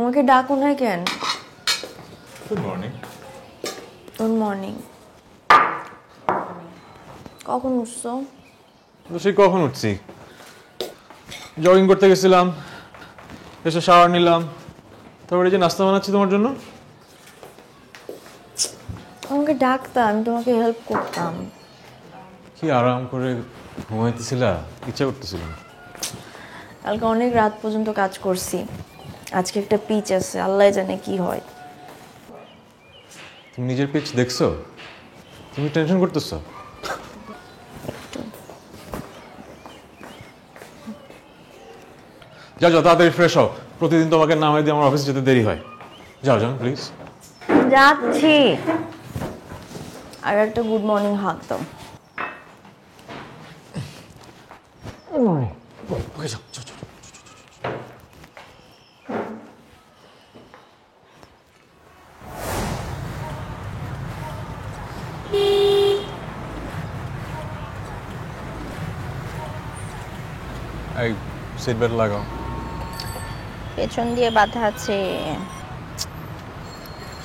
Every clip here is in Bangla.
আমাকে ডাকো না কেন? Good morning. Good morning. কখন উঠছো? সেই কখন উঠছি, জগিং করতে গেছিলাম, এসে শাওয়ার নিলাম, তারপরে যে নাস্তা বানাচ্ছি তোমার জন্য। আমাকে ডাকতা, আমি তোমাকে হেল্প করতাম। কি আরাম করে ঘুমাইতেছিলা, ইচ্ছা করতেছিল না। কালকে অনেক রাত পর্যন্ত কাজ করছি, আজকে একটা পিচ আছে, আল্লাহ জানে কি হয়। তুমি নিজের পিচ দেখছো? তুমি টেনশন করতেছো? যাও যাও, তাড়াতাড়ি ফ্রেশ হও, প্রতিদিন তোমাকে নামাই দিয়ে আমার অফিসে যেতে দেরি হয়। যাও যাও প্লিজ। যাচ্ছি। আর একটা গুড মর্নিং হাত দাও। ওকে যাও যাও যাও। এই সিট বেল্ট লাগাও। পেছন দিয়ে বাঁধা আছে।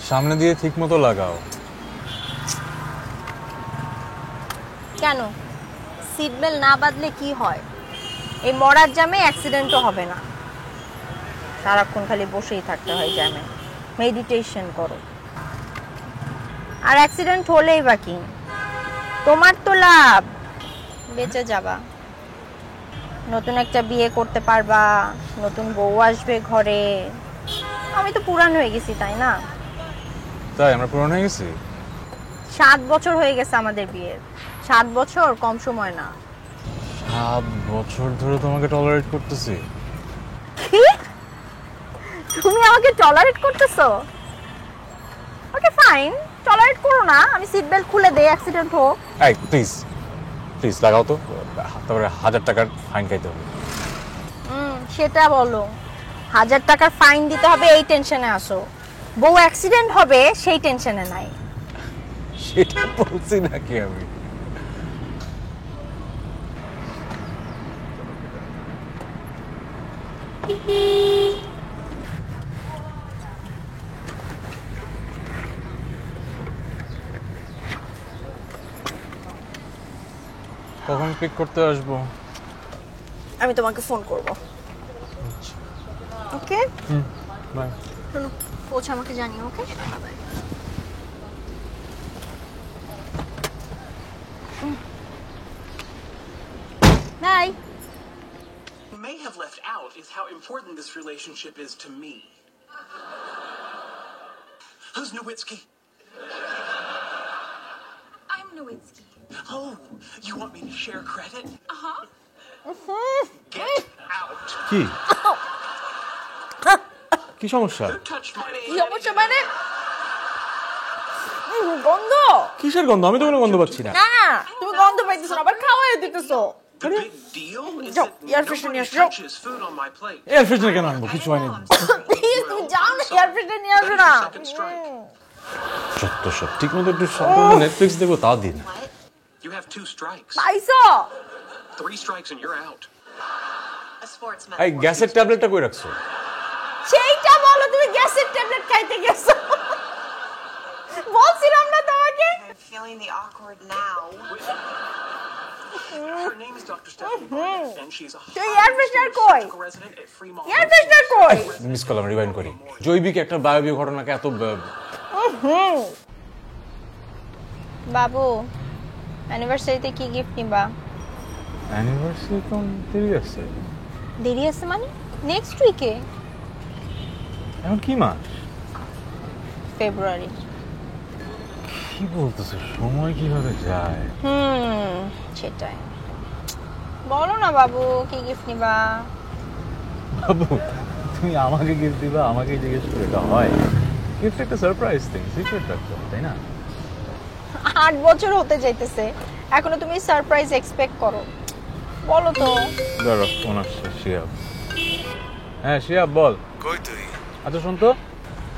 সামনে দিয়ে ঠিক মতো লাগাও। কেন সিট বেল্ট না বাঁধলে কি হয়? এই মরার জ্যামে অ্যাক্সিডেন্টও হবে না। সারাক্ষণ খালি বসেই থাকতে হয় জ্যামে। মেডিটেশন করো। আর অ্যাক্সিডেন্ট হলেই বা কি, তোমার তো লাভ, বেঁচে যাবা। নতুন একটা বিয়ে করতে পারবা, নতুন বউ আসবে ঘরে। আমি তো পুরান হয়ে গেছি, তাই না? তাই আমরা পুরনো হয়ে গেছি? 7 বছর হয়ে গেছে আমাদের বিয়ের। 7 বছর কম সময় না। 7 বছর ধরে তোমাকে টলারেট করতেছি। কি? তুমি আমাকে টলারেট করতেছো? ওকে ফাইন, টলারেট করো না, আমি সিট বেল্ট খুলে দেই, অ্যাক্সিডেন্ট হোক। এই প্লিজ প্লিজ লাগাও তো, তারপরে 1000 টাকার ফাইন খাইতে হবে। সেটা বলো। 1000 টাকার ফাইন দিতে হবে এই টেনশনে আসো, বউ অ্যাক্সিডেন্ট হবে সেই টেনশনে নাই। সেটা বলছি নাকি আমি? কখন পিক করতে আসবো? আমি তোমাকে ফোন করব। Okay bye. শোনো, পৌঁছে আমাকে জানিও। Okay bye. Bye. You may have left out is how important this relationship is to me. Who's Nowitzki? I'm Nowitzki. Oh, you want me to share credit? Uh-huh. Get out. কি কি সমস্যা? Who touched my কি সমস্যা মানে? গন্ধ। কিসের গন্ধ? আমি তো কোনো গন্ধ পাচ্ছি না। না তুমি গন্ধ পাইতেছো না, আবার খাওয়াই দিতেছো। The big deal is Joe, that air freshener nobody নিয়ে আসো। touches food on my plate. Air freshener কেন আনবো? কিছু হয়নি। প্লিজ তুমি যাও না, এয়ার ফ্রেশনার নিয়ে আসো না। Second strike. সত্য সব ঠিক মতো একটু নেটফ্লিক্স দেখবো, তাও দিন। You have 2 strikes. পাইছো? 3 strikes and you're out. A sportsman. এই গ্যাসের ট্যাবলেটটা কই রাখছো? সেইটা বলো, তুমি গ্যাসের ট্যাবলেট খাইতে গেছো। বলছিলাম না তোমাকে। I'm feeling the awkward now. Her name is Dr. Stephanie, and she's a তো এয়ার ফ্রেশনার কই? surgical resident at Fremont. Air freshener কই? মিস করলাম, রিওয়াইন্ড করি। জৈবিক একটা বায়বীয় ঘটনাকে এত বাবু, অ্যানিভার্সারিতে কি গিফট নিবা? অ্যানিভার্সারি তো দেরি আছে। দেরি আছে মানে? নেক্সট উইকে। এখন কি মাস? ফেব্রুয়ারি। কি বলতেছো, সময় কিভাবে যায়? সেটাই। বলো না বাবু, কি গিফট নিবা? বাবু তুমি আমাকে গিফট দিবা, আমাকে জিজ্ঞেস করে এটা হয়? গিফট একটা সারপ্রাইজ থিং, সিক্রেট রাখতে হবে, তাই না? 8 বছর হতে যাইতেছে, এখনো তুমি সারপ্রাইজ এক্সপেক্ট করো? বলো তো। দাঁড়া, ফোন আসছে। শিয়াব। হ্যাঁ শিয়াব বল। কই তুই? আচ্ছা শোন তো,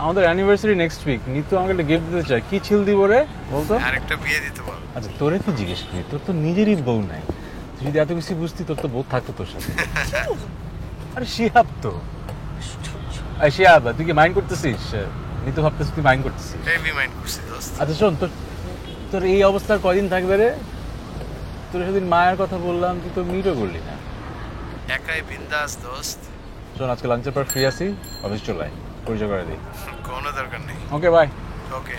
আমাদের অ্যানিভার্সারি নেক্সট উইক, নিতু আমাকে একটা গিফট দিতে চায়। কি ছিল দিব রে বলতো? আরেকটা বিয়ে দিতে বল। আচ্ছা তোরে কি জিজ্ঞেস করি, তোর তো নিজেরই বউ নাই। তুই যদি এত কিছু বুঝতি, তোর তো বউ থাকতো তোর সাথে। আরে শিহাব তো। আইসিয়া তুই কি মাইন্ড করতেছিস? নিতু ভাবতেছিস তুই মাইন্ড করতেছিস? হেভি মাইন্ড করছি দোস্ত। আচ্ছা শোন, তোর তোর এই অবস্থার কয়দিন থাকবে রে? তোর সেদিন মায়ের কথা বললাম, তুই তো মিটও করলি না। একাই বিন্দাস দোস্ত। শোন, আজকে লাঞ্চের পর ফ্রি আছি, অফিস চলে আয়, পরিচয় করে দিই। কোনো দরকার নেই। Okay bye. ওকে।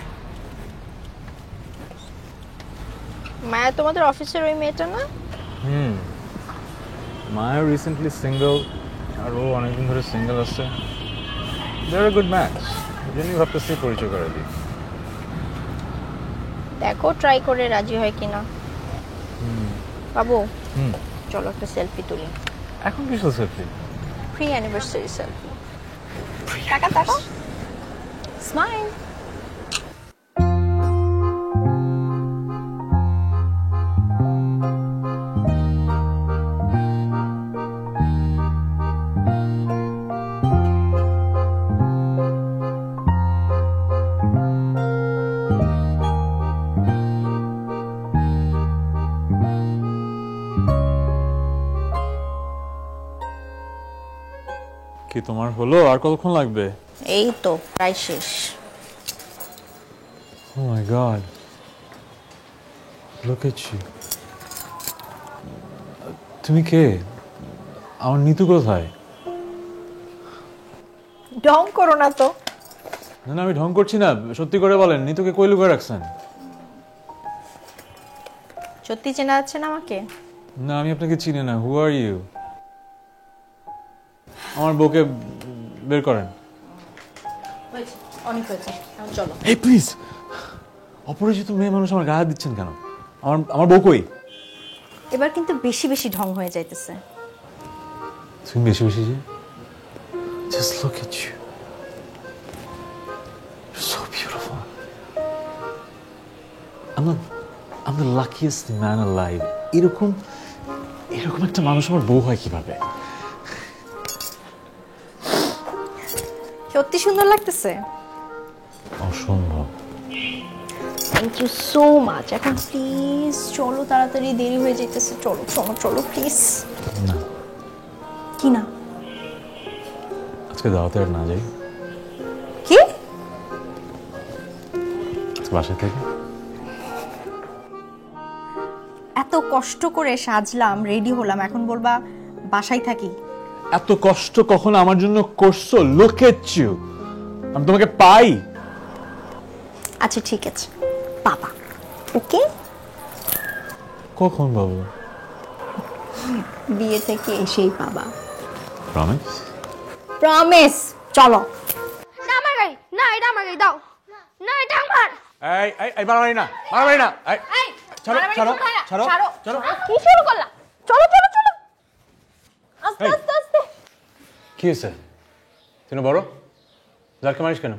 মায়া তোমাদের অফিসের ওই মেয়েটা না? মায়া রিসেন্টলি সিঙ্গেল, আর ও অনেকদিন ধরে সিঙ্গেল আছে। দে আর গুড ম্যাচ, ওই জন্যই ভাবতেছি পরিচয় করে দিই। দেখো ট্রাই করে রাজি হয় কিনা। বাবু চলো একটা সেলফি তুলি। এখন কি সেলফি? Pre anniversary selfie. টাকা টাকা স্মাইল। কি তোমার হলো? আর কতক্ষণ লাগবে? এই তো প্রায় শেষ। Oh my god. Look at you. তুমি কে? আমার নিতু কোথায়? ঢং করো না তো। না না, আমি ঢং করছি না, সত্যি করে বলেন নিতুকে কই লুকিয়ে রাখছেন? সত্যি চেনা যাচ্ছে না আমাকে? না, আমি আপনাকে চিনি না। হু আর ইউ? আমার বউকে বের করেন। অনেক হয়েছে, চলো। এই প্লিজ, অপরিচিত মেয়ে মানুষ আমার গায়ে দিচ্ছেন কেন? আমার বউ কই? এবার কিন্তু বেশি বেশি ঢং হয়ে যাইতেছে। তুমি বেশি বেশি যে just look at you. You're so beautiful. I'm the luckiest man alive. এরকম একটা মানুষ আমার বউ হয় কিভাবে? সত্যি সুন্দর লাগতেছে। অসম্ভব। Thank you so much. এখন প্লিজ চলো, তাড়াতাড়ি দেরি হয়ে যাইতেছে। চলো চলো চলো প্লিজ। না, কি না? আজকে দাওয়াতে আর না যাই। কি? বাসা থেকে এত কষ্ট করে সাজলাম, রেডি হলাম, এখন বলবা বাসায় থাকি? এত কষ্ট কখন আমার জন্য করছো? Look at you. আমি তোমাকে পাই। আচ্ছা ঠিক আছে, বাবা। ওকে, কখন বাবু? বিয়ে থেকে এসেই বাবা। প্রমিস? প্রমিস। চলো। না আমার গাড়ি, না এটা আমার গাড়ি, দাও না, এটা আমার। এই মারামারি না, মারামারি না। এই ছাড়ো ছাড়ো ছাড়ো ছাড়ো। কি শুরু করলা? চলো চলো চলো, আস্তে এই। আস্তে আস্তে। কি হয়েছে? তুই না বড়, যারকে মারিস কেন?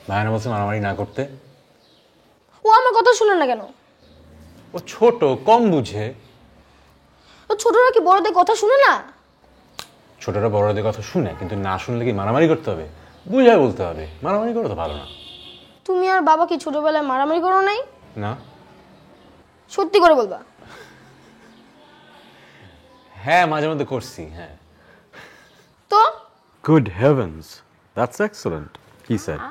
ভাইনা বলছে মারামারি না করতে। ও আমার কথা শুনে না কেন? ও ছোট, কম বুঝে। ও ছোটরা কি বড়দের কথা শুনে না? ছোটরা বড়দের কথা শুনে, কিন্তু না শুনলে কি মারামারি করতে হবে? বুঝায় বলতে হবে, মারামারি করে তো ভালো না। তুমি আর বাবা কি ছোটবেলায় মারামারি করো নাই? না। সত্যি করে বলবা। হ্যাঁ, মাঝে মধ্যে করছি, হ্যাঁ। তো Good heavens, that's excellent, he said,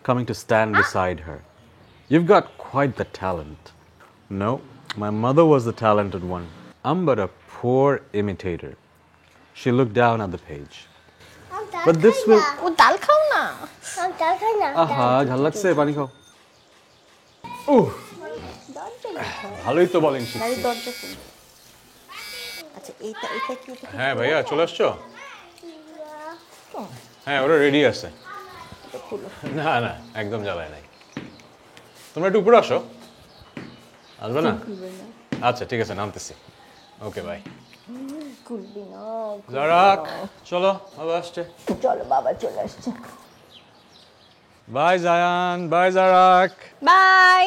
coming to stand beside her. You've got quite the talent. No, my mother was the talented one. I'm but a poor imitator. She looked down at the page. But this will... ও ডাল খাও না? আহা, ঝাল লাগছে, পানি খাও। ভালোই তো বলেন শিখছি। গাড়ির দরজা খুলো। আচ্ছা এইটা এটা কি? হ্যাঁ ভাইয়া, চলে আসছো? হ্যাঁ, ওরা রেডি আছে। না না, একদম জ্বালায় নাই। তোমরা একটু উপরে আসো। আসবে না? আচ্ছা ঠিক আছে, নামতেছি। Okay bye. খুলবি না? জারাক, চলো, বাবা আসছে। চলো, বাবা চলে আসছে। Bye Zayan, bye Zarak. Bye.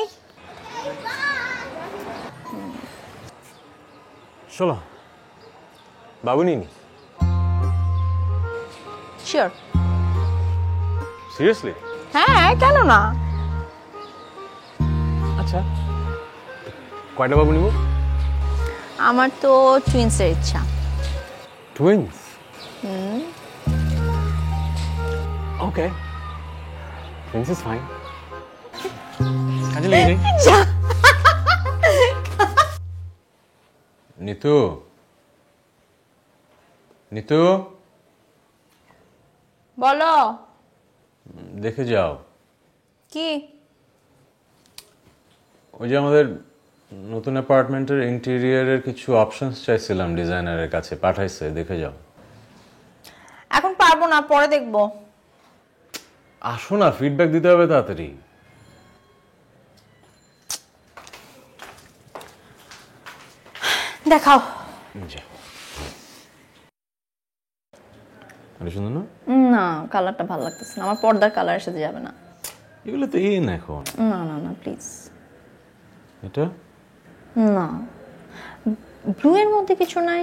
চলো, বাবু নিনি। শিওর? সিরিয়াসলি? হ্যাঁ, কেন না? আচ্ছা, কয়টা বাবু নিব? আমার তো টুইন্সের ইচ্ছা। Twins? okay. Prince is fine. কাজে লেগে নেই। নিতু নিতু বলো দেখে যাও কি ওই যে আমাদের নতুন অ্যাপার্টমেন্টের ইন্টেরিয়রের কিছু অপশনস চাইছিলাম ডিজাইনারের কাছে পাঠাইছে দেখে যাও এখন পারবো না পরে দেখবো আসো না ফিডব্যাক দিতে হবে তাড়াতাড়ি দেখাও আরে সুন্দর না না কালারটা ভালো লাগতেছে না আমার পর্দার কালারের সাথে যাবে না এগুলো তো এই না এখন না না না প্লিজ এটা না ব্লু এর মধ্যে কিছু নাই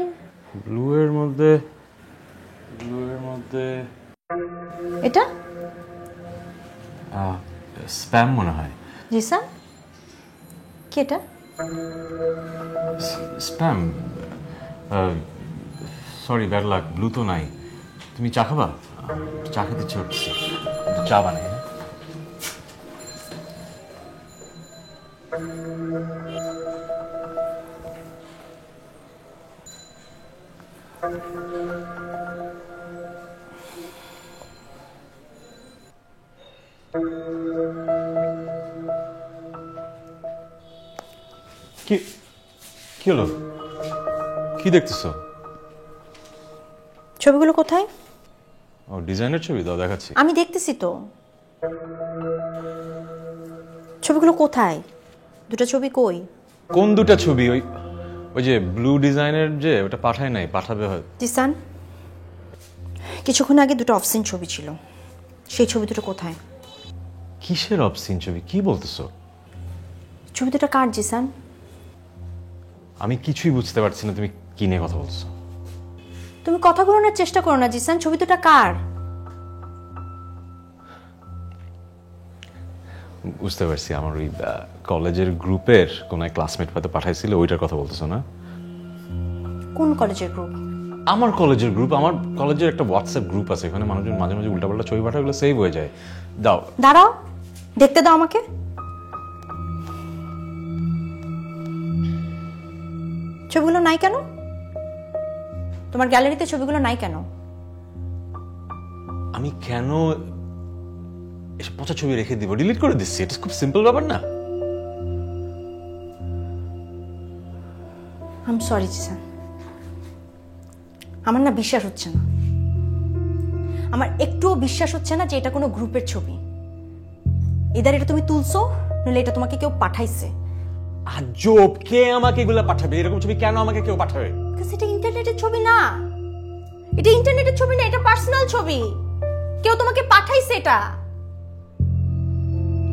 ব্লু এর মধ্যে এটা স্প্যাম মনে হয় জি স্যার কি এটা spam sorry bad luck blue তো নাই তুমি চা খাবা চা খেতে ইচ্ছে করছে চা বানাই হ্যাঁ? কি কি হলো কি দেখতেছো ছবিগুলো কোথায় ও ডিজাইনের ছবি দাও দেখাচ্ছি আমি দেখতেছি তো ছবিগুলো কোথায় দুটো ছবি কই কোন দুটা ছবি ওই ওই যে ব্লু ডিজাইনের যে ওটা পাঠায় নাই পাঠাবে হয়তো জিসান কিছুক্ষণ আগে দুটো অফসিন ছবি ছিল সেই ছবি দুটো কোথায় কিসের অবসিন ছবি কি বলতেছো ছবি দুটো কার জিসান আমি কিছুই বুঝতে পারছি না তুমি কি নিয়ে কথা বলছো তুমি কথা বলানোর চেষ্টা করো না জিসান ছবি দুটো কার বুঝতে পারছি আমার ওই কলেজের গ্রুপের কোন এক ক্লাসমেট হয়তো পাঠাইছিল ওইটার কথা বলতেছো না কোন কলেজের গ্রুপ আমার কলেজের গ্রুপ আমার কলেজের একটা হোয়াটসঅ্যাপ গ্রুপ আছে এখানে মানুষজন মাঝে মাঝে উল্টাপাল্টা ছবি পাঠায় ওগুলো সেভ হয়ে যায় দাও দাঁড়াও দেখতে দাও আমাকে ছবিগুলো নাই কেন তোমার গ্যালারিতে ছবিগুলো নাই কেন আমি কেন এসব পচা ছবি রেখে দিব ডিলিট করে দিচ্ছি এটা খুব সিম্পল ব্যাপার না আই এম সরি জিসান আমার না বিশ্বাস হচ্ছে না আমার একটুও বিশ্বাস হচ্ছে না যে এটা কোনো গ্রুপের ছবি এদার এটা তুমি তুলছো নাহলে এটা তোমাকে কেউ পাঠাইছে আজব কে আমাকে এগুলো পাঠাবে এরকম ছবি কেন আমাকে কেউ পাঠাবে বিকজ এটা ইন্টারনেটের ছবি না এটা ইন্টারনেটের ছবি না এটা পার্সোনাল ছবি কেউ তোমাকে পাঠাইছে এটা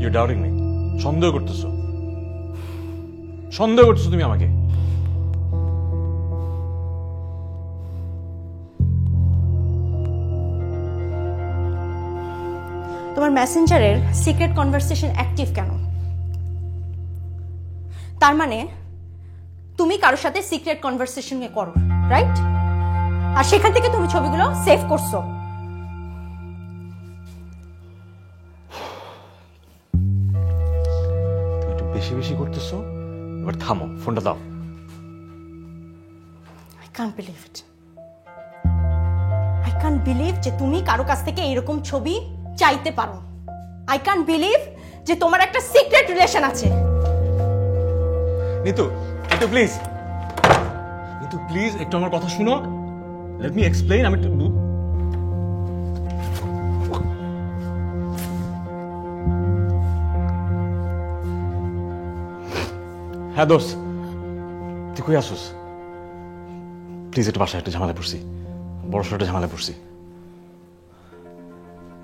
ইউ ডাউটিং মি সন্দেহ করতেছো সন্দেহ করতেছো তুমি আমাকে তোমার মেসেঞ্জারের সিক্রেট কনভারসেশন অ্যাক্টিভ কেন তার মানে তুমি কারোর সাথে সিক্রেট কনভারসেশন করো রাইট আর সেখান থেকে তুমি ছবিগুলো সেভ করছো তুমি একটু বেশি বেশি করতেছো এবার থামো ফোনটা দাও I can't believe it. I can't believe যে তুমি কারো কাছ থেকে এরকম ছবি চাইতে পারো I can't believe যে তোমার একটা সিক্রেট রিলেশন আছে নিতু নিতু প্লিজ নিতু প্লিজ একটু আমার কথা শুনো লেট মি এক্সপ্লেইন আমি হ্যাঁ দোস্ত তুই কই আসুস প্লিজ একটু বাসায় একটা ঝামেলা পড়ছি বড় সড়ো একটা ঝামেলা পড়ছি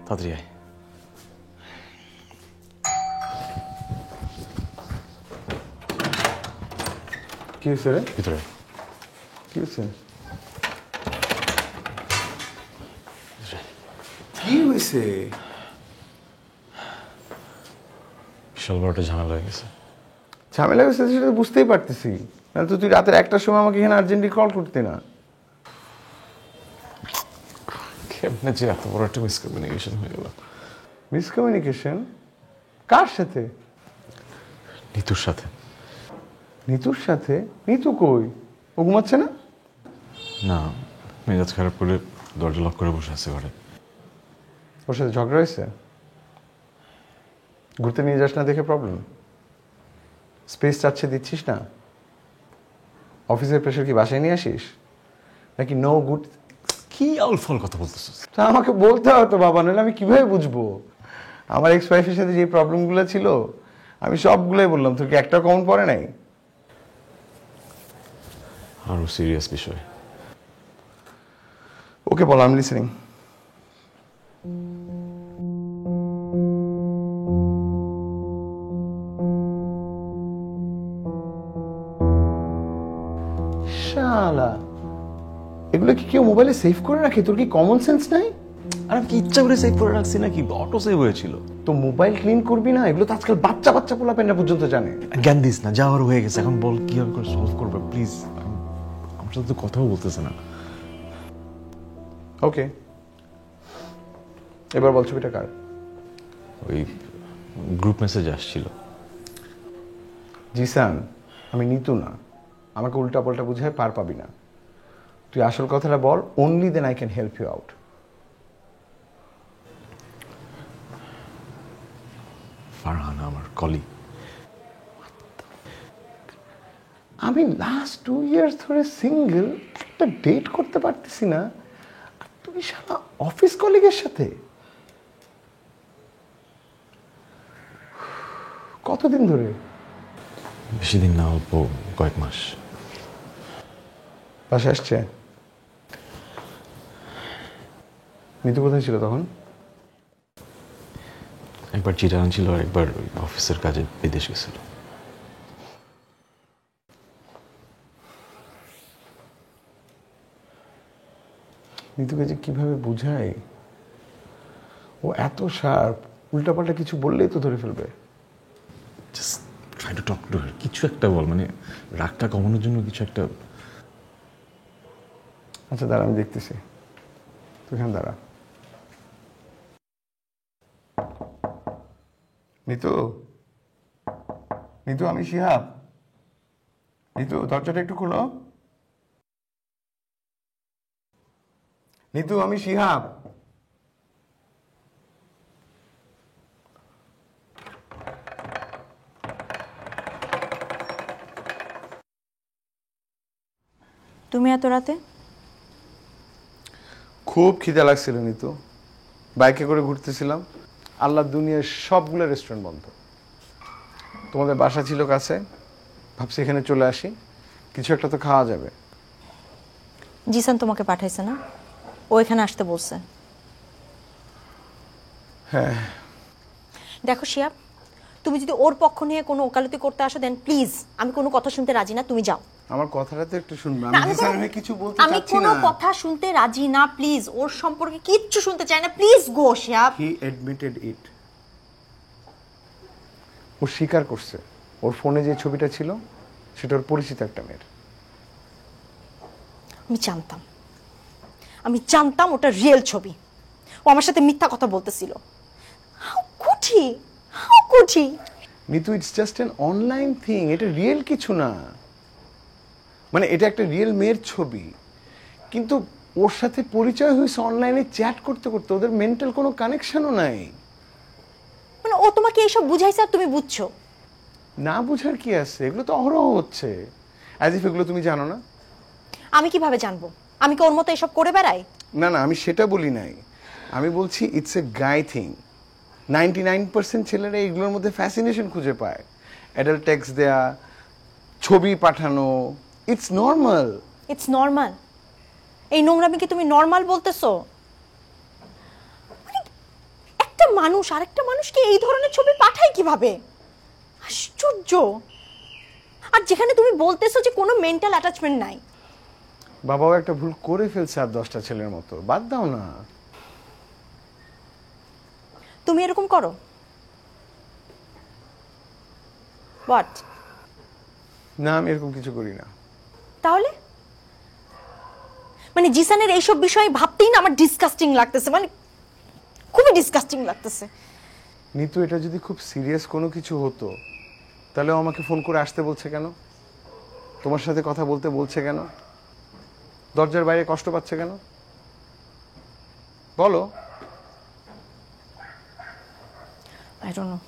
তাড়াতাড়ি আয় কি হয়েছে রে ভিতরে কি হয়েছে কি হয়েছে বিশাল বড় একটা ঝামেলা হয়ে গেছে ঝামেলা হয়েছে সেটা তো বুঝতেই পারতেছি নাহলে তো তুই রাতের একটার সময় আমাকে এখানে আর্জেন্টলি কল করতে না কেমনে যে এত বড় একটা মিসকমিউনিকেশন হয়ে গেল মিসকমিউনিকেশন কার সাথে? নিতুর সাথে। নিতুর সাথে? নিতু কই? ও ঘুমাচ্ছে না? না, মেজাজ খারাপ করে দরজা লক করে বসে আছে ঘরে। ওর সাথে ঝগড়া হয়েছে? ঘুরতে নিয়ে যাস না দেখে প্রবলেম? স্পেস চাচ্ছে দিচ্ছিস না? অফিসের প্রেশার কি বাসায় নিয়ে আসিস নাকি? No good. কি আউলফল কথা বলতেছিস? তা আমাকে বলতে হতো বাবা, নাহলে আমি কিভাবে বুঝবো? আমার এক্স ওয়াইফের সাথে যে প্রবলেমগুলো ছিল আমি সবগুলোই বললাম, তোর কি একটা কমন পড়ে নাই? আরো সিরিয়াস বিষয়। ওকে বল, আই এম লিসেনিং। শালা, এগুলো কি কেউ মোবাইলে সেভ করে রাখে? তোর কি কমন সেন্স নাই? আর আমি কি ইচ্ছা করে সেভ করে রাখছি নাকি? অটো সেভ হয়েছিল। তো মোবাইল ক্লিন করবি না? এগুলো তো আজকাল বাচ্চা বাচ্চা পোলাপেনরা পর্যন্ত জানে। জ্ঞান দিস না, যাওয়ার হয়ে গেছে, এখন বল কিভাবে করে সলভ করবে প্লিজ। আমার সাথে তো কথাও বলতেছে না। ওকে, এবার বল ছবিটা কার? ওই গ্রুপ মেসেজ আসছিল। জিসান, আমি নিতু না, আমাকে উল্টা পাল্টা বুঝায় পার পাবি না। তুই আসল কথাটা বল, only then I can help you out. Farhana আমার কলিগ। আমি লাস্ট 2 ইয়ার্স ধরে সিঙ্গেল, একটা ডেট করতে পারতেছি না, আর তুই শালা অফিস কলিগের সাথে? কতদিন ধরে? বেশি দিন না, অল্প কয়েক মাস। বাসা আসছে? নিতু কোথায় ছিল তখন? একবার চিটাগাং ছিল আর একবার অফিসের কাজে বিদেশ গেছিল। নিতুকে যে কিভাবে বুঝাই, ও এত শার্প, উল্টাপাল্টা কিছু বললেই তো ধরে ফেলবে। Just try to talk to her. কিছু একটা বল, মানে রাগটা কমানোর জন্য কিছু একটা। আচ্ছা দাঁড়া, আমি দেখতেছি, তুই এখানে দাঁড়া। নিতু, নিতু আমি শিহাব। নিতু দরজাটা একটু খোলো। নিতু আমি শিহাব। তুমি এত রাতে? খুব খিদে লাগছিল নিতু, বাইকে করে ঘুরতেছিলাম, আল্লাহর দুনিয়ার সবগুলো রেস্টুরেন্ট বন্ধ। তোমাদের বাসা ছিল কাছে, ভাবছি এখানে চলে আসি, কিছু একটা তো খাওয়া যাবে। জিসান তোমাকে পাঠাইছে না? ও এখানে আসতে বলছে। হ্যাঁ। দেখো শিয়াব, তুমি যদি ওর পক্ষ নিয়ে কোনো ওকালতি করতে আসো দেন প্লিজ আমি কোনো কথা শুনতে রাজি না, তুমি যাও। আমার কথাটা তো একটু শুনবে। না, আমি জিসানের হয়ে কিছু বলতে আমি চাচ্ছি কোনো না। কথা শুনতে রাজি না, প্লিজ। ওর সম্পর্কে কিচ্ছু শুনতে চাই না, please go Shiyab. He admitted ইট। ও স্বীকার করছে ওর ফোনে যে ছবিটা ছিল সেটা ওর পরিচিত একটা মেয়ের। আমি জানতাম ওটা রিয়েল ছবি। ও আমার সাথে মিথ্যা কথা বলতেছিল। How could he? Nitu, it's just an online thing, এটা রিয়েল কিছু না। মানে এটা একটা রিয়েল মেয়ের ছবি, কিন্তু ওর সাথে পরিচয় হয়েছে অনলাইনে চ্যাট করতে করতে, ওদের মেন্টাল কোনো কানেকশনও নাই। মানে ও তোমাকে এইসব বুঝাইছে আর তুমি বুঝছো? না বুঝার কি আছে, এগুলো তো অহরহ হচ্ছে। অ্যাজ ইফ এগুলো তুমি জানো না। আমি কিভাবে জানবো? আমি কি ওর মতো এসব করে বেড়াই? না না, আমি সেটা বলি নাই, আমি বলছি ইটস এ গাই থিং। 99% ছেলেরা এগুলোর মধ্যে ফ্যাসিনেশন খুঁজে পায়। অ্যাডাল্ট টেক্সট দেয়া, ছবি পাঠানো, ইটস নর্মাল। It's normal? এই নোংরামি কি তুমি নর্মাল বলতেছো? মানে একটা মানুষ আরেকটা মানুষকে এই ধরনের ছবি পাঠায় কিভাবে? আশ্চর্য। আর যেখানে তুমি বলতেছো যে কোনো মেন্টাল অ্যাটাচমেন্ট নাই। বাবাও একটা ভুল করে ফেলছে আর 10টা ছেলের মতো, বাদ দাও না। তুমি এরকম করো? হোয়াট? না, আমি এরকম কিছু করি না। তাহলে মানে জিসানের এইসব বিষয়ে ভাবতেই না আমার ডিসকাস্টিং লাগতেছে, মানে খুবই ডিসকাস্টিং লাগতেছে। নিতু, এটা যদি খুব সিরিয়াস কোনো কিছু হতো তাহলে ও আমাকে ফোন করে আসতে বলছে কেন? তোমার সাথে কথা বলতে বলছে কেন? দরজার বাইরে কষ্ট পাচ্ছে কেন? বলো। I don't know.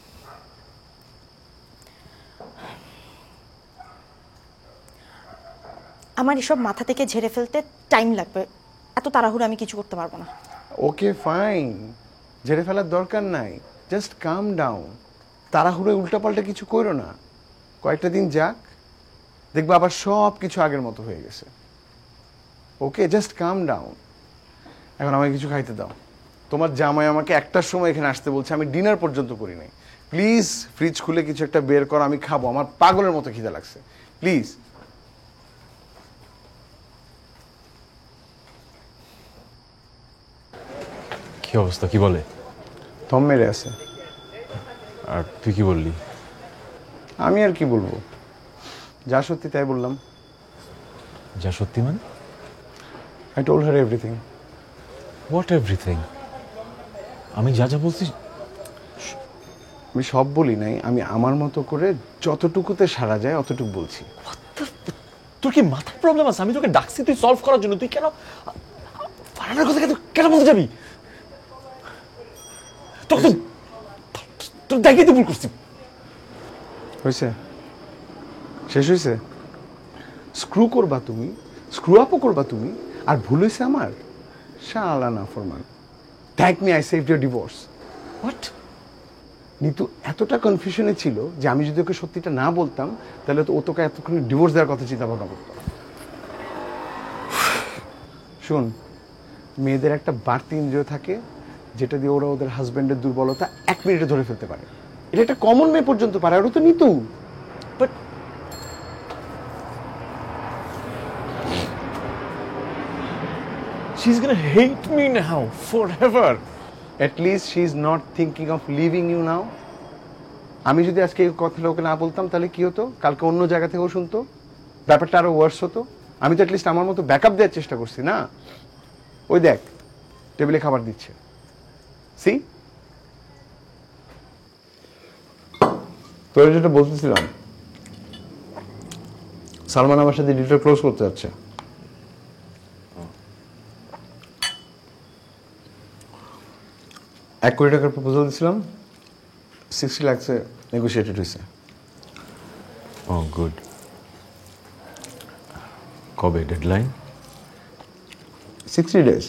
আমার এসব মাথা থেকে ঝেড়ে ফেলতে টাইম লাগবে, এত তাড়াহুড়ো আমি কিছু করতে পারবো না। ওকে ফাইন, ঝেড়ে ফেলার দরকার নাই, জাস্ট কাম ডাউন। তাড়াহুড়ো উল্টাপাল্টা কিছু করো না, কয়েকটা দিন যাক, দেখবা আবার সব কিছু আগের মতো হয়ে গেছে। ওকে, জাস্ট কাম ডাউন। এখন আমাকে কিছু খাইতে দাও। তোমার জামাই আমাকে 1টার সময় এখানে আসতে বলছে, আমি ডিনার পর্যন্ত করি নাই। প্লিজ ফ্রিজ খুলে কিছু একটা বের করো, আমি খাবো, আমার পাগলের মতো খিদে লাগছে, প্লিজ। কি অবস্থা, কি বলে? থম মেরে আছে। আর তুই কি বললি? আমি আর কি বলবো, যা সত্যি তাই বললাম। যা সত্যি মানে? I told her everything. What everything? আমি যা যা বলছি আমি সব বলি নাই, আমি আমার মতো করে যতটুকুতে সারা যায় অতটুকু বলছি। তোর কি মাথার প্রবলেম আছে? আমি তোকে ডাকছি তুই সলভ করার জন্য, তুই কেন ফারানের কথা কেন বলতে যাবি? তোর দেখিয়ে তো ভুল করছি। হয়েছে, শেষ হয়েছে। স্ক্রু করবা তুমি, স্ক্রু আপও করবা তুমি, আর ভুল হয়েছে আমার। শালা নাফরমান, thank me I saved your divorce. What? Nitu এতটা কনফিউশনে ছিল যে আমি যদি ওকে সত্যিটা না বলতাম তাহলে তো ও তোকে এতক্ষণ ডিভোর্স দেওয়ার কথা চিন্তা ভাবনা করতাম। শোন, মেয়েদের একটা বাড়তি ইন্দ্রিয় থাকে যেটা দিয়ে ওরা ওদের হাজবেন্ডের দুর্বলতা 1 মিনিটে ধরে ফেলতে পারে। এটা একটা কমন মেয়ে পর্যন্ত পারে, আর ও তো Nitu. But she's gonna hate me now forever. At least she is not thinking of leaving you now. আমি যদি আজকে এই কথাটা ওকে না বলতাম তাহলে কি হতো? কালকে অন্য জায়গা থেকেও শুনতো, ব্যাপারটা আরো ওয়ার্স হতো। আমি তো অ্যাটলিস্ট আমার মতো ব্যাকআপ দেওয়ার চেষ্টা করছি না। ওই দেখ, টেবিলে খাবার দিচ্ছে। সি, তোর যেটা বলতেছিলাম, সালমান আমার সাথে ডিলটা ক্লোজ করতে যাচ্ছে। $1 কোটি প্রপোজাল দিয়েছিলাম, 60 লাখসে নেগোশিয়েটেড হয়েছে। ও গুড। কবে ডেডলাইন? 60 days।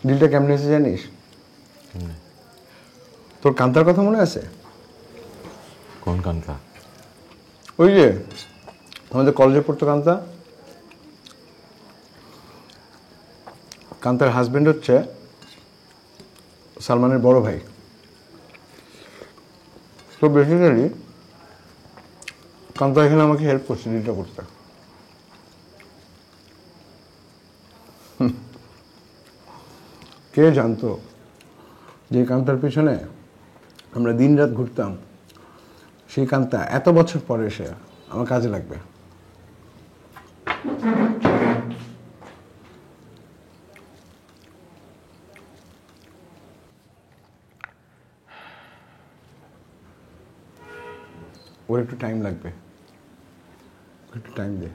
ডিলটা কেমন হয়েছে জানিস? তোর কান্তার কথা মনে আছে? কোন কান্তা? ওই যে আমাদের কলেজে পড়তো কান্তা। কান্তার হাজবেন্ড হচ্ছে সালমানের বড় ভাই। তো বেসিক্যালি কান্তা এখানে আমাকে হেল্প করছে ডিলটা করতে। কে জানতো যে কান্তার পিছনে আমরা দিনরাত ঘুরতাম, সেই কান্তা এত বছর পরে এসে আমার কাজে লাগবে। ওর একটু টাইম লাগবে, একটু টাইম দে।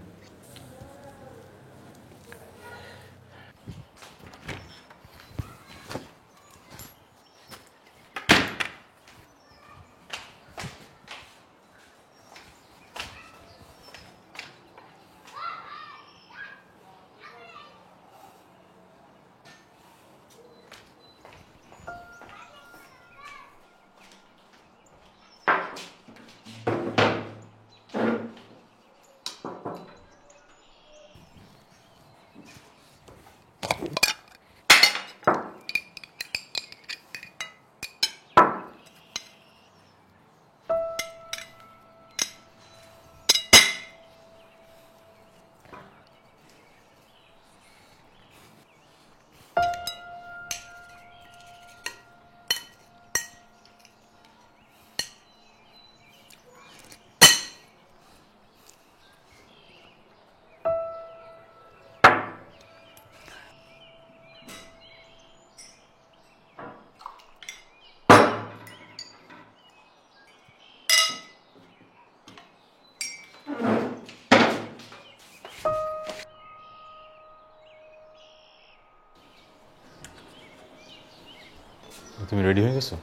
তুমি রেডি হয়ে গেছো?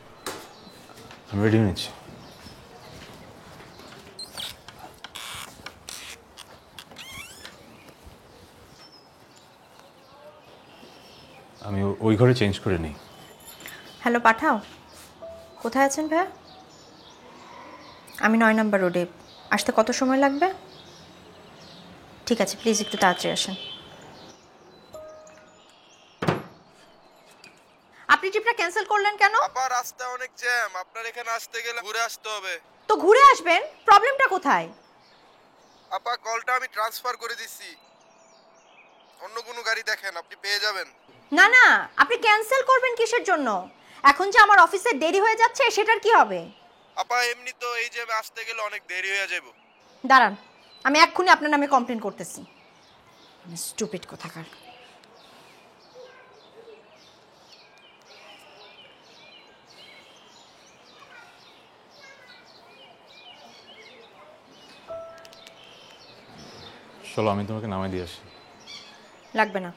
আমি রেডি হয়ে নিচ্ছি। আমি ওই ঘরে চেঞ্জ করে নিই। হ্যালো, পাঠাও। কোথায় আছেন ভাইয়া? আমি 9 নম্বর রোডে। আসতে কত সময় লাগবে? ঠিক আছে, প্লিজ একটু তাড়াতাড়ি আসেন। আপনি ট্রিপটা ক্যান্সেল করলেন কেন? আপা রাস্তা অনেক জ্যাম, আপনার এখানে আসতে গেলে ঘুরে আসতে হবে। তো ঘুরে আসবেন, প্রবলেমটা কোথায়? আপা কলটা আমি ট্রান্সফার করে দিচ্ছি, অন্য কোনো গাড়ি দেখেন, আপনি পেয়ে যাবেন। না না, আপনি ক্যান্সেল করবেন কিসের জন্য? এখন যে আমার অফিসে দেরি হয়ে যাচ্ছে সেটার কি হবে? আপা এমনি তো এই জ্যামে আসতে গেলে অনেক দেরি হয়ে যাবে। দাঁড়ান, আমি এক্ষুনি আপনার নামে কমপ্লেন করতেছি। স্টুপিড কোথাকার। চলো আমি তোমাকে নামাই দিয়ে আসি। লাগবে না।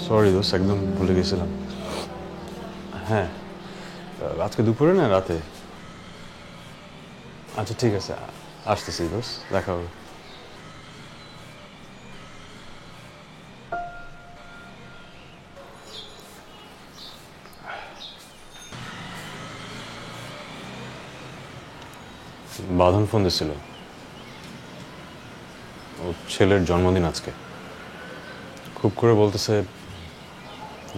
সরি দোস্ত, একদম ভুলে গেছিলাম। হ্যাঁ, আজকে দুপুরে না রাতে? আচ্ছা ঠিক আছে, আসতেছি দোস্ত, দেখা হবে। বাঁধন ফোন দিছিল, ওর ছেলের জন্মদিন আজকে, খুব করে বলতেছে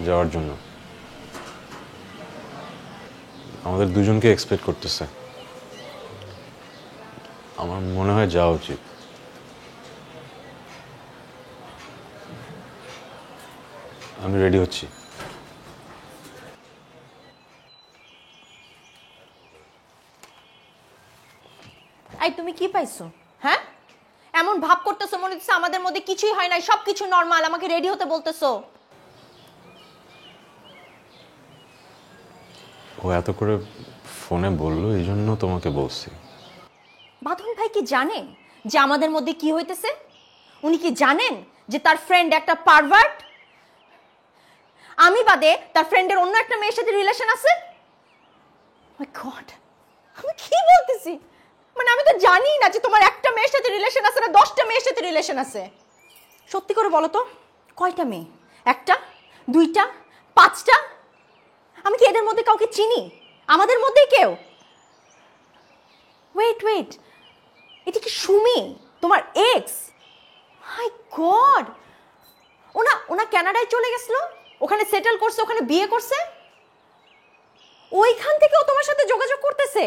যাওয়ার জন্য। আমাদের দুজনকে এক্সপেক্ট করতেছে। আমার মনে হয় যাওয়া উচিত। আমি রেডি হচ্ছি। এই তুমি কি পাইছো? হ্যাঁ, এমন ভাব করতেছো মনে হচ্ছে আমাদের মধ্যে কিছুই হয় নাই, সবকিছু নরমাল, আমাকে রেডি হতে বলতেছো। ও এত করে ফোনে বললো, এই জন্য তোমাকে বলছি। বাঁধন ভাই কি জানেন যে আমাদের মধ্যে কি হইতেছে? উনি কি জানেন যে তার ফ্রেন্ড একটা পারভার্ট? আমি বাদে তার ফ্রেন্ডের অন্য একটা মেয়ের সাথে রিলেশন আছে। মাই গড, আমি কি বলতেছি? মানে আমি তো জানি না যে তোমার একটা মেয়ের সাথে রিলেশন আছে না 10টা মেয়ের সাথে রিলেশন আছে। সত্যি করে বলো তো, কয়টা মেয়ে? একটা, দুইটা, 5টা? আমি কি এদের মধ্যে কাউকে চিনি? আমাদের মধ্যেই কেউ? ওয়েট ওয়েট, এটা কি সুমি, তোমার এক্স? মাই গড, ওনা কানাডায় চলে গেছিল, ওখানে সেটেল করছে, ওখানে বিয়ে করছে, ওইখান থেকেও তোমার সাথে যোগাযোগ করতেছে।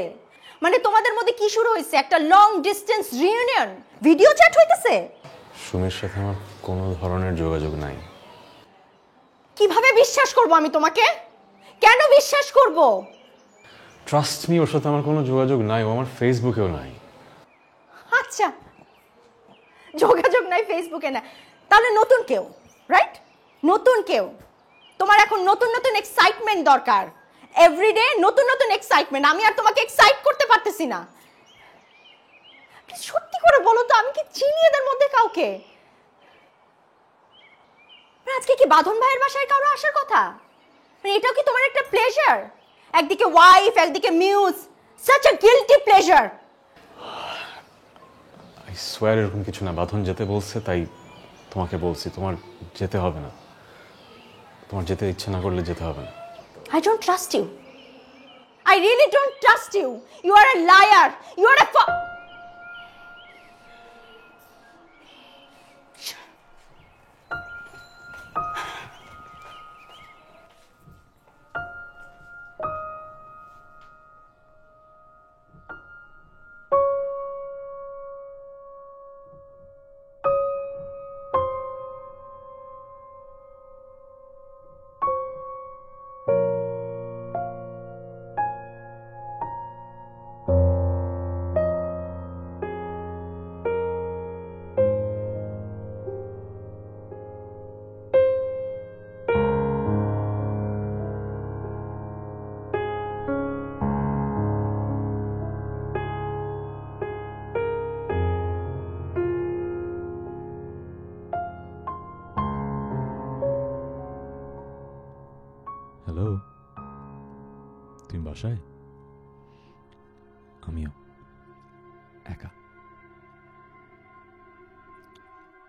মানে তোমাদের মধ্যে কি শুরু হয়েছে? একটা long distance reunion, video chat হইতেছে? সুমির সাথে আমার কোনো ধরনের যোগাযোগ নাই। কিভাবে বিশ্বাস করব আমি তোমাকে? কেন বিশ্বাস করব? ট্রাস্ট মি, ওর সাথে আমার কোনো যোগাযোগ নাই, ও আমার ফেসবুকেও নাই। আচ্ছা, যোগাযোগ নাই, ফেসবুকে না, তাহলে নতুন কেউ, রাইট? নতুন কেউ। তোমার এখন নতুন নতুন এক্সাইটমেন্ট দরকার, এভরিডে নতুন নতুন এক্সাইটমেন্ট। আমি আর তোমাকে এক্সাইট করতে পারতেছি না। সত্যি করে বলো তো, আমি কি চিনি এদের মধ্যে কাউকে? আজকে কি বাঁধন ভাইয়ের বাসায় কারো আসার কথা? এটাও কি তোমার একটা প্লেজার? একদিকে ওয়াইফ, একদিকে muse, such a guilty pleasure. I swear এরকম কিছু না, বাঁধন যেতে বলছে তাই তোমাকে বলছি। তোমার যেতে হবে না, তোমার যেতে ইচ্ছে না করলে যেতে হবে না। I don't trust you. I really don't trust you. You are a liar. You are a hello, তুমি বাসায়? আমিও একা।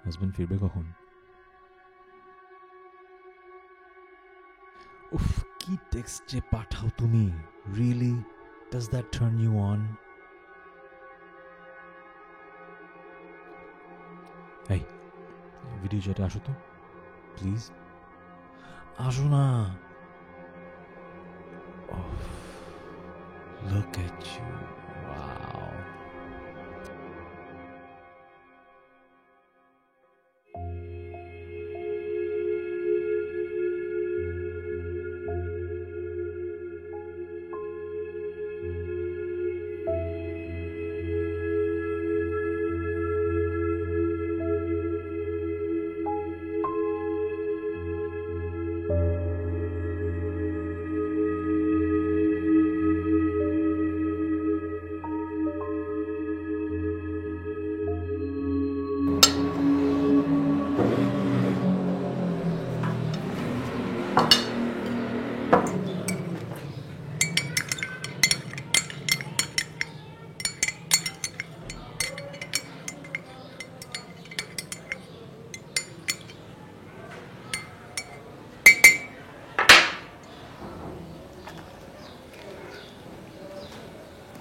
হাজবেন্ড ফিরবে কখন? উফ, কি টেক্সট যে পাঠাও তুমি। Really, does that turn you on? এই ভিডিও চ্যাটে আসো তো প্লিজ, আসো না। Look at you. Wow.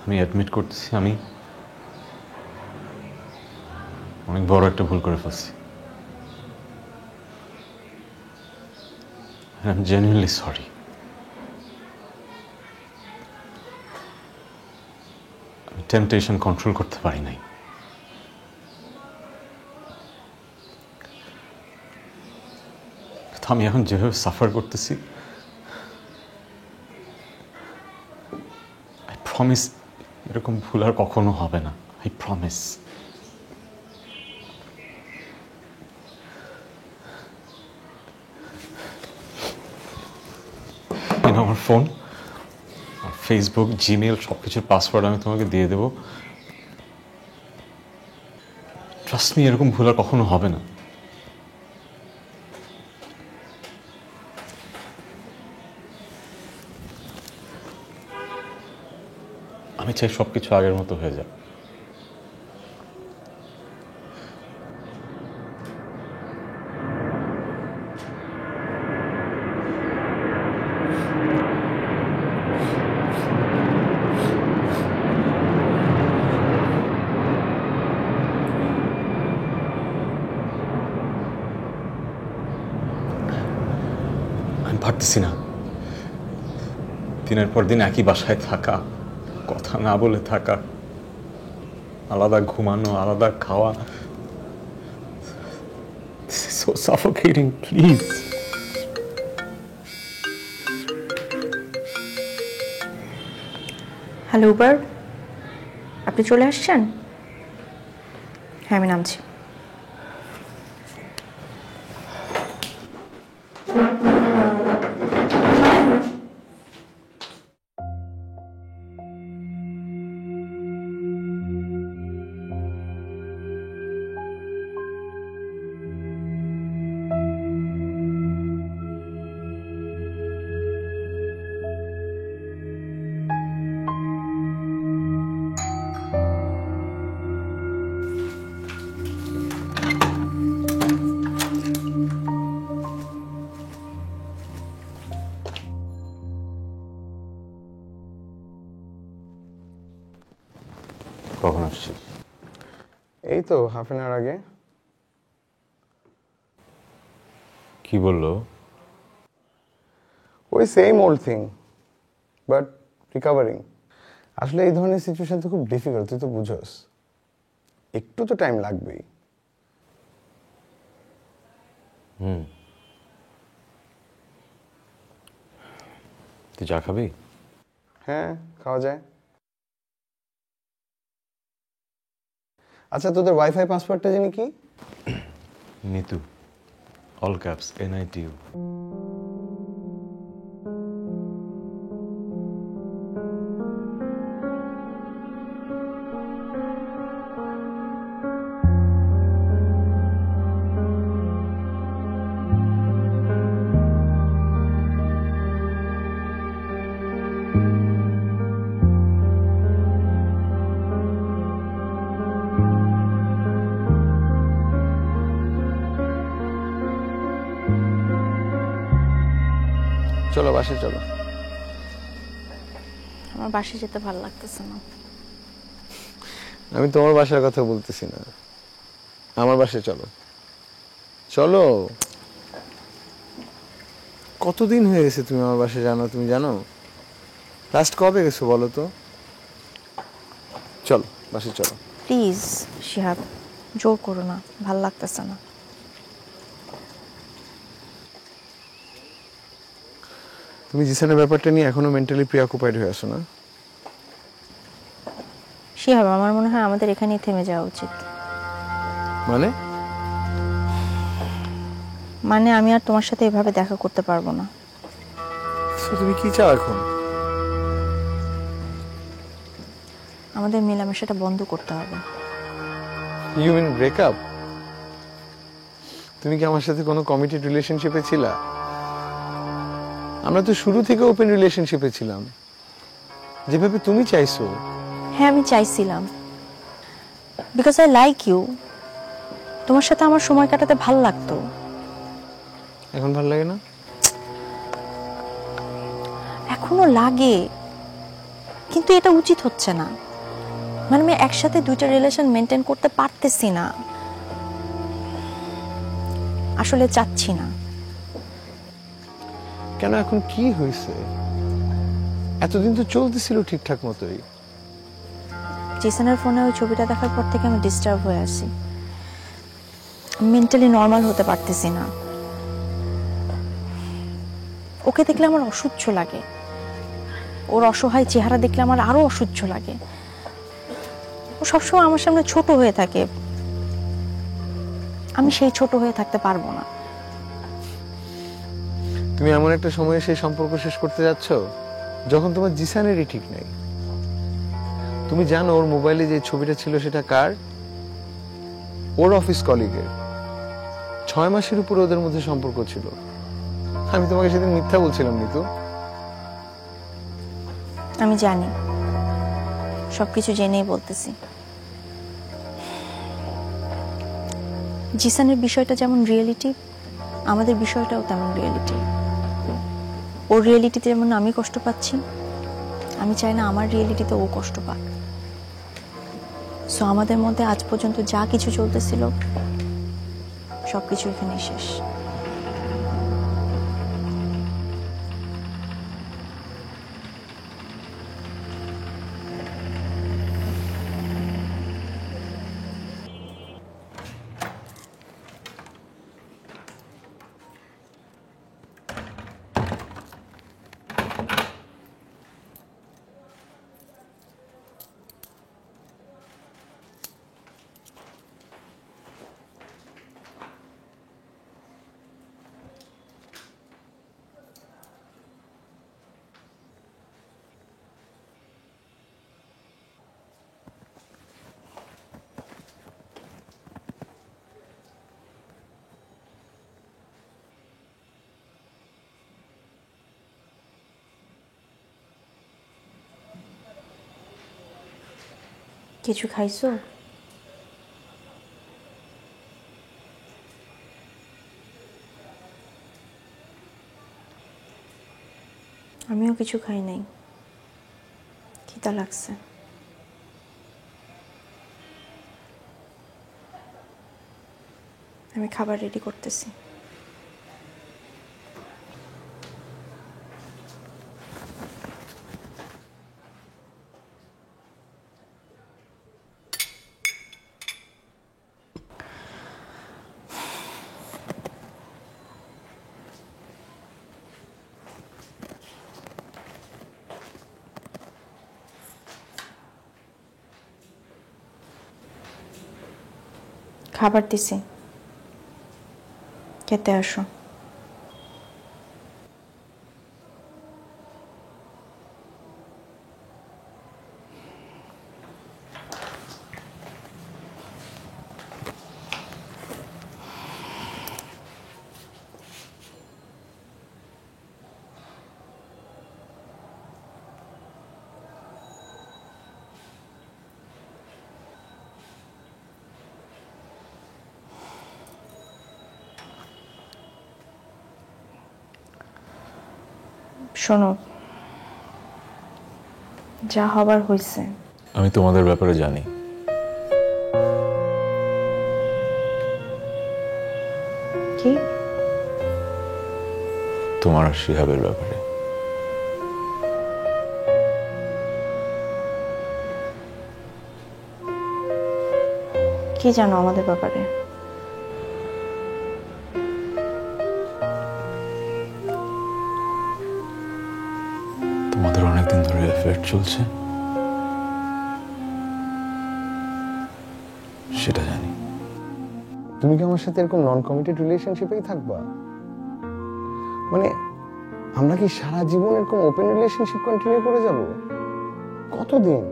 আমি অ্যাডমিট করতেছি, আমি অনেক বড় একটা ভুল করে ফেলছি। I am genuinely sorry. আমি টেম্পটেশন কন্ট্রোল করতে পারি নাই। আমি এখন যেভাবে সাফার করতেছি, আই প্রমিস এরকম ভুল আর কখনো হবে না। I promise. আমার ফোন, ফেসবুক, জিমেল সব কিছুর পাসওয়ার্ড আমি তোমাকে দিয়ে দেবো। ট্রাস্ট মি, এরকম ভুল আর কখনো হবে না। আমি চাই সব কিছু আগের মতো হয়ে যাক। আমি পারতেছি না দিনের পর দিন একই বাসায় থাকা, কথা না বলে থাকা, আলাদা ঘুমানো, আলাদা খাওয়া। This is so suffocating, please. Hello Uber, আপনি চলে আসছেন? হ্যাঁ, আমি নামছি। কখন আসছিস? এই তো হাফ অ্যান আওয়ার আগে। কি বললো? ওই same old thing, but recovering. আসলে এই ধরনের সিচুয়েশন তো খুব ডিফিকাল্ট, তুই তো বুঝোস, একটু তো টাইম লাগবেই। তুই চা খাবি? হ্যাঁ, খাওয়া যায়। আচ্ছা, তোদের ওয়াইফাই পাসওয়ার্ডটা জানি কি? Nitu, all caps NITU। চলো বাসে চলো। আমার বাসায় যেতে ভালো লাগতেছে না। আমি তোমার বাসার কথা বলতেছি না, আমার বাসায় চলো। চলো। কতদিন হয়ে গেছে তুমি আমার বাসায় জানো? তুমি জানো লাস্ট কবে গেছো বলো তো? চলো বাসায় চলো। প্লিজ শিহাব, জোর করো না, ভাল লাগতেছে না। তুমি জিসানের ব্যাপারটা নিয়ে এখনো মেন্টালি প্রিঅকুপাইড হয়ে আছো না? শিহাব, আমার মনে হয় আমাদের এখানেই থেমে যাওয়া উচিত। মানে আমি আর তোমার সাথে এভাবে দেখা করতে পারবো না। তুমি কি চাও এখন? আমাদের মেলামেশাটা বন্ধ করতে হবে। You mean breakup? তুমি কি আমার সাথে কোনো কমিটেড রিলেশনশিপে ছিলা? আমরা তো শুরু থেকে ওপেন রিলেশনশিপে ছিলাম, যেভাবে তুমি চাইছো। হ্যাঁ, আমি চাইছিলাম, বিকজ আই লাইক ইউ। তোমার সাথে আমার সময় কাটাতে ভাল লাগতো। এখন ভালো লাগে না? এখনো লাগে, কিন্তু এটা উচিত হচ্ছে না। মানে আমি একসাথে দুইটা রিলেশন মেনটেন করতে পারতেছি না, আসলে চাচ্ছি না। কেন, এখন কি হয়েছে? এতদিন তো চলতেছিল ঠিকঠাক মতোই। জিসানের ফোনে ওই ছবিটা দেখার পর থেকে আমি ডিস্টার্ব হয়ে আছি, মেন্টালি নর্মাল হতে পারতেছি না। ওকে দেখলে আমার অসহ্য লাগে, ওর অসহায় চেহারা দেখলে আমার আরো অসহ্য লাগে। ও সবসময় আমার সামনে ছোট হয়ে থাকে, আমি সেই ছোট হয়ে থাকতে পারবো না। তুমি এমন একটা সময়ে সেই সম্পর্ক শেষ করতে যাচ্ছ যখন তোমার জিসানেরই ঠিক নেই। তুমি জানো ওর মোবাইলে যে ছবিটা ছিল সেটা কার? ওর অফিস কলিগের। 6 মাসের উপরে ওদের মধ্যে সম্পর্ক ছিল। আমি তোমাকে সেদিন মিথ্যা বলছিলাম নিতু। আমি জানি, সবকিছু জেনেই বলতেছি। জিসানের বিষয়টা যেমন রিয়েলিটি, আমাদের বিষয়টাও তেমন রিয়েলিটি। ওর রিয়েলিটিতে যেমন আমি কষ্ট পাচ্ছি, আমি চাই না আমার রিয়েলিটিতে ও কষ্ট পাক। সো আমাদের মধ্যে আজ পর্যন্ত যা কিছু চলতেছিল সবকিছু এখানেই শেষ। কিছু খাইছো? আমিও কিছু খাই নাই, খিদা লাগছে। আমি খাবার রেডি করতেছি। খাবার দিছি, খেতে আসো। শোনো, যা হবার হয়েছে। আমি তোমাদের ব্যাপারে জানি। কি? তোমার আর শিহাবের ব্যাপারে। কি জানো আমাদের ব্যাপারে? তোমাদের অনেকদিন ধরে অ্যাফেয়ার চলছে, সেটা জানি। তুমি কি আমার সাথে এরকম নন কমিটেড রিলেশনশিপেই থাকবা? মানে আমরা কি সারা জীবন এরকম ওপেন রিলেশনশিপ কন্টিনিউ করে যাব? কতদিন?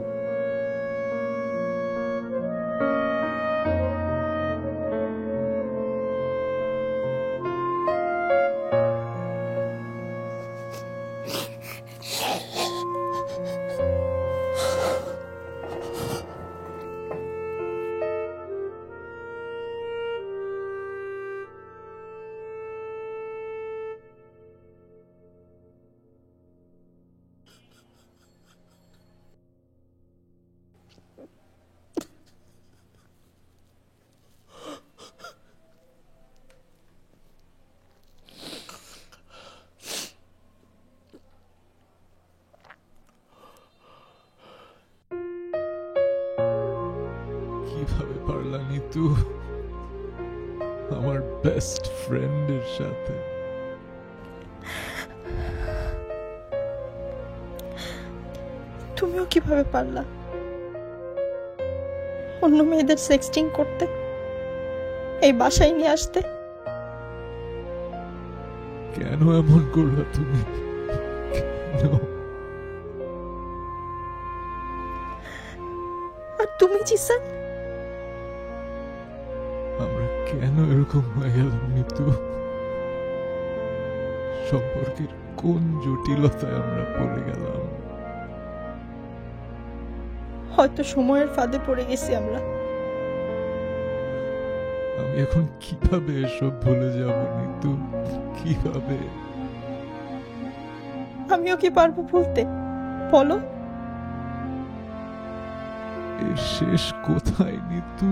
কিভাবে পারলা নিতু আমার বেস্ট ফ্রেন্ডের সাথে? তুমিও কিভাবে পারলা অন্য মেয়েদের সেক্সটিং করতে, এই বাসায় নিয়ে আসতে? কেন এমন করলা তুমি? কেন? আর তুমি জিসান, আমরা কেন এরকম হয়ে গেলাম নিতু? সম্পর্কের কোন জটিলতায় আমরা পড়ে গেলাম? হয়তো সময়ের ফাঁদে পড়ে গেছি আমরা। আমি এখন কিভাবে এসব ভুলে যাব নিতু? কিভাবে? আমিও কি পারবো ভুলতে, বলো? এর শেষ কোথায় নিতু?